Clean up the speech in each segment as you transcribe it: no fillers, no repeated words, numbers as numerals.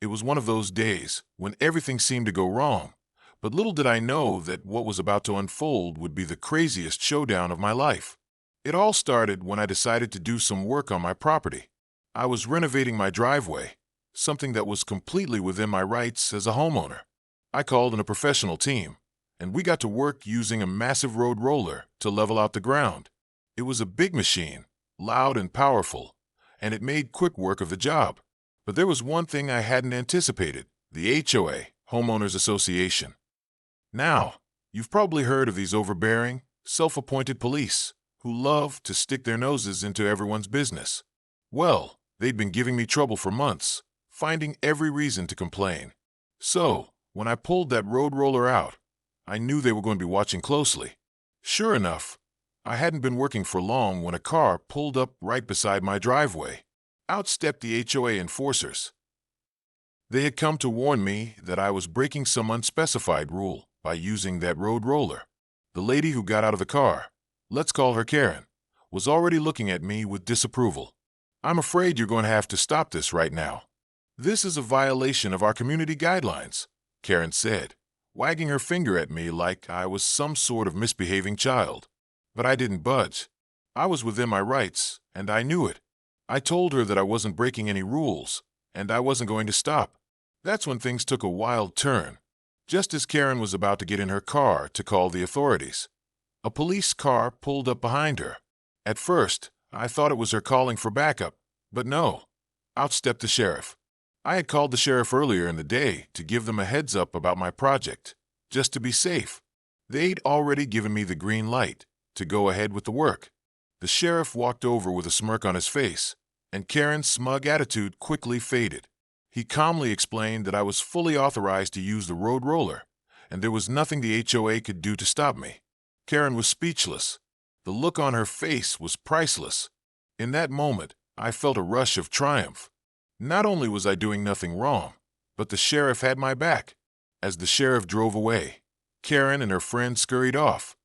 It was one of those days when everything seemed to go wrong, but little did I know that what was about to unfold would be the craziest showdown of my life. It all started when I decided to do some work on my property. I was renovating my driveway, something that was completely within my rights as a homeowner. I called in a professional team, and we got to work using a massive road roller to level out the ground. It was a big machine, loud and powerful, and it made quick work of the job. But there was one thing I hadn't anticipated: the HOA, Homeowners Association. Now, you've probably heard of these overbearing, self-appointed police who love to stick their noses into everyone's business. Well, they'd been giving me trouble for months, finding every reason to complain. So, when I pulled that road roller out, I knew they were going to be watching closely. Sure enough, I hadn't been working for long when a car pulled up right beside my driveway. Out stepped the HOA enforcers. They had come to warn me that I was breaking some unspecified rule by using that road roller. The lady who got out of the car, let's call her Karen, was already looking at me with disapproval. "I'm afraid you're going to have to stop this right now. This is a violation of our community guidelines," Karen said, wagging her finger at me like I was some sort of misbehaving child. But I didn't budge. I was within my rights, and I knew it. I told her that I wasn't breaking any rules, and I wasn't going to stop. That's when things took a wild turn. Just as Karen was about to get in her car to call the authorities, a police car pulled up behind her. At first, I thought it was her calling for backup, but no. Out stepped the sheriff. I had called the sheriff earlier in the day to give them a heads up about my project, just to be safe. They'd already given me the green light to go ahead with the work. The sheriff walked over with a smirk on his face, and Karen's smug attitude quickly faded. He calmly explained that I was fully authorized to use the road roller, and there was nothing the HOA could do to stop me. Karen was speechless. The look on her face was priceless. In that moment, I felt a rush of triumph. Not only was I doing nothing wrong, but the sheriff had my back. As the sheriff drove away, Karen and her friend scurried off,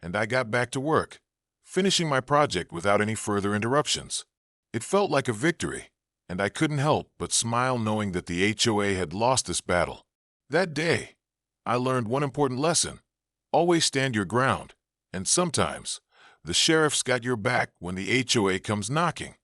and I got back to work, finishing my project without any further interruptions. It felt like a victory, and I couldn't help but smile knowing that the HOA had lost this battle. That day, I learned one important lesson: always stand your ground, and sometimes the sheriff's got your back when the HOA comes knocking.